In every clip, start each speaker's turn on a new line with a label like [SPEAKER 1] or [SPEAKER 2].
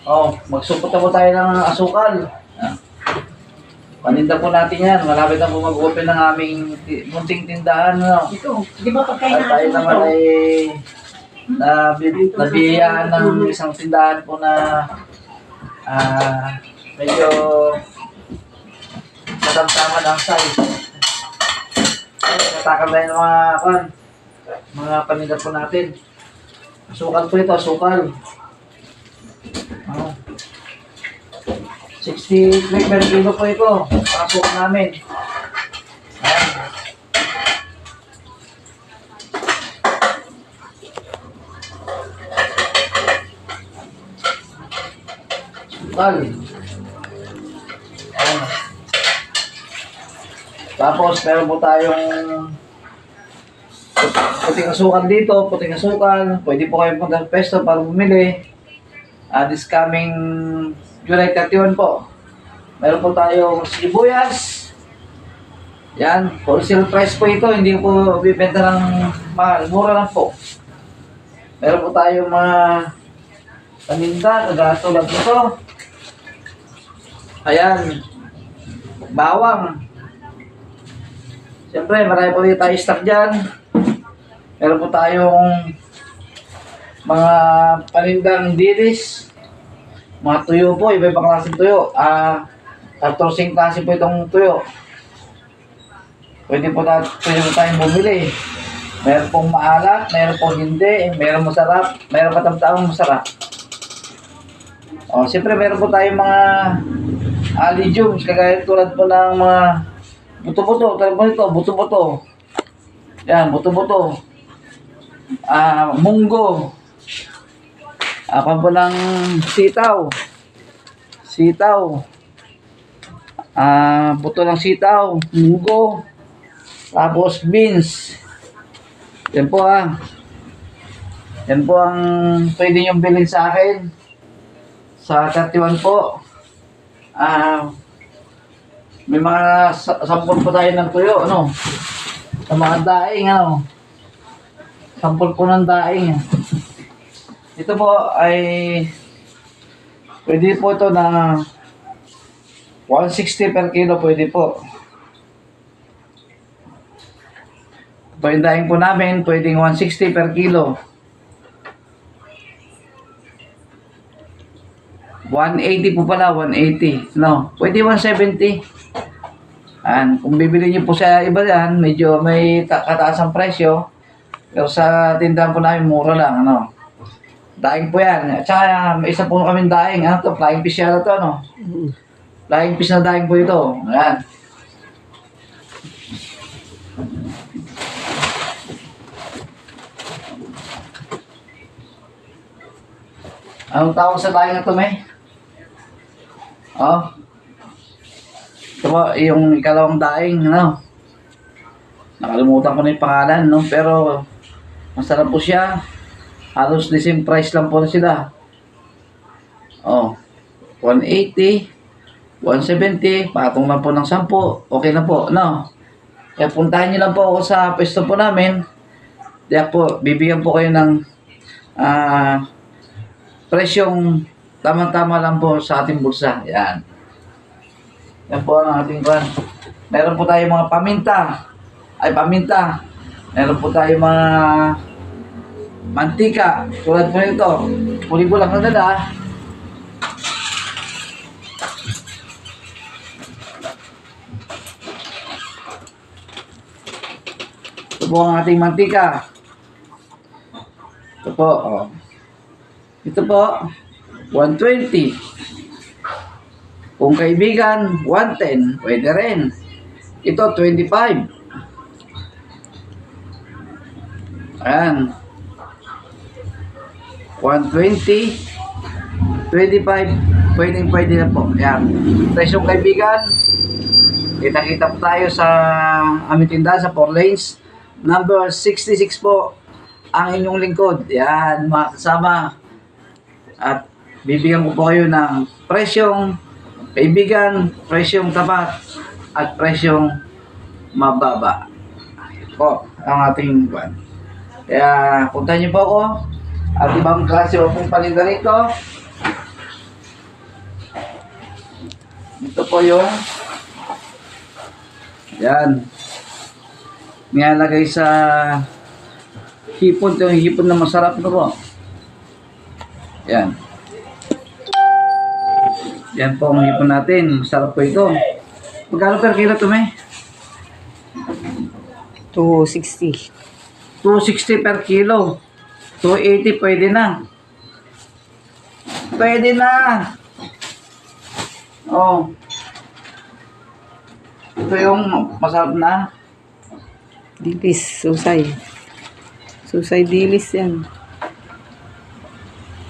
[SPEAKER 1] Oh, magsupot na po tayo ng asukal. Ah, paninda po natin yan. Malapit na po mag-open ng aming munting tindahan. No?
[SPEAKER 2] Ito, di ba pagkain
[SPEAKER 1] At
[SPEAKER 2] na
[SPEAKER 1] tayo
[SPEAKER 2] aso
[SPEAKER 1] naman
[SPEAKER 2] ito?
[SPEAKER 1] ay nabiyayaan ng isang tindahan po na medyo matamtaman ang size. Natakal tayo ng mga paninda po natin. Asukal po ito, asukal. Oh. 63 per kilo po ito. Pasok namin. Ayan. Asukal. Ayan. Tapos meron po tayong puting asukal dito, puting asukal. Pwede po kayo punta sa pesto para bumili. This coming July 31 po. Meron po tayong sibuyas. Yan, wholesale price po ito. Hindi po bibenta ng mahal. Mura lang po. Meron po tayong mga paninda, tulad nito. Ayan, bawang. Siyempre, marami po dito tayo stock dyan. Meron po tayong mga panindang dilis. Mga tuyo po, iba-ibang klaseng tuyo. 14 klase po itong tuyo. Pwede po tayong bumili. Meron pong maalat, meron pong hindi, meron masarap, meron katamtamang masarap. Siyempre meron po tayong mga legumes, kagaya tulad po ng mga buto-buto, tulad po ito, buto-buto. Yan, buto-buto. Munggo. Ako po ng sitaw. Buto ng sitaw, munggo. Tapos beans. Yan po Yan po ang pwede nyo bilhin sa akin. Sa 31 po. May mga sampol po tayo ng tuyo, sa mga daing, sampol po ng daing. Ito po ay pwede po ito na 160 per kilo, pwede po. Yung daing po namin, pwedeng 160 per kilo. 180 po pala, 180. Pwede 170. Kung bibili niyo po sa iba yan, medyo may kataas ang presyo. Pero sa tindahan po namin, mura lang, Daing po yan. At saka, may isa po kami daing. Flying fish yata to, Flying fish na daing po ito. Ayan. Anong tawag sa daing na ito, May? Ito po, yung ikalawang daing, Nakalimutan ko na yung pangalan, Pero, masarap po siya. Halos the same price lang po na sila. 180, 170, patong lang po ng 10. Okay na po, Kaya puntahan niyo lang po ako sa pwesto po namin. Kaya po, bibigyan po kayo ng presyong tama-tama lang po sa ating bulsa. Yan. Yan po ang ating kwan. Meron po tayong mga paminta. Meron po tayong mga mantika. Tulad po nito. Puli ko lang na dala. Ito po ang ating mantika. Ito po, Ito po, 120. Kung kaibigan, 110. Pwede rin. Ito, 25. Ayan. 120. 25. Pwede na po. Ayan. Presyong kaibigan. Kita-kita po tayo sa aming tindahan sa 4 lanes. Number 66 po. Ang inyong lingkod. Ayan, mga kasama. At bibigyan ko po kayo ng presyong kaibigan, presyong tapat, at presyong mababa. Po, ang ating buwan. Kaya punta niyo po ako at ibang klase o pong paninda rito. Ito po yung yan. Nilalagay sa hipon. Ito yung hipon na masarap na po. Yan. Yan po ang hipon natin. Masarap po ito. Magkano per kilo ito, may?
[SPEAKER 2] 260.
[SPEAKER 1] 260 per kilo. 280 pwede na. Pwede na. Oh. Ito yung masarap na.
[SPEAKER 2] Dilis, susay. Susay dilis yan.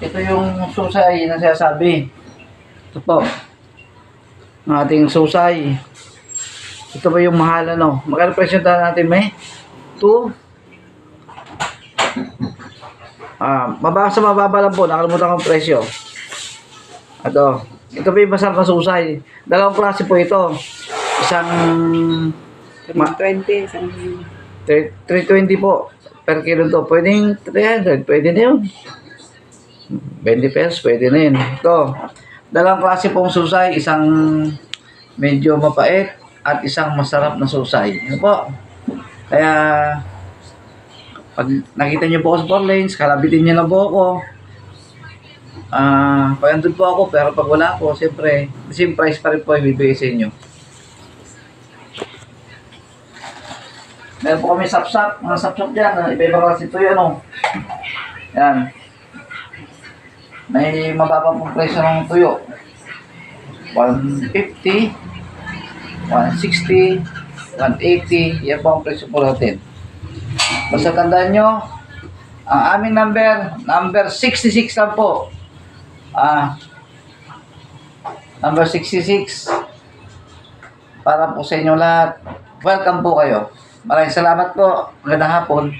[SPEAKER 1] Ito yung susay na sinasabi. Ito po. Ang ating susay. Ito ba yung mahal ano? Magkano presyo natin may? 2. Mababa lang po. Nakalimutan ko ang presyo. Ito. Ito po yung masarap na susay. Dalawang klase po ito. Isang
[SPEAKER 2] 320. Isang
[SPEAKER 1] 320 po per kilo to. Pwedeng 300. Pwede na yun. 20 pesos. Pwede na yun. Ito. Dalawang klase pong susay. Isang medyo mapait at isang masarap na susay. Ano po? Kaya pag nakita niyo po ako sa 4 lanes, kalabitin niyo na po ako. Pag andun po ako, pero pag wala po, siyempre, same price pa rin po ibibigay sa inyo. Meron po kami sapsap, mga sapsap dyan, iba-iba kasi ito yun, ano. Yan. May mababa pong presyo ng tuyo. 150, 160, 180, yan po ang presyo po natin. Basta tandaan nyo, ang aming number 66 lang po. Number 66 para po sa inyo lahat. Welcome po kayo. Maraming salamat po. Magandang hapon.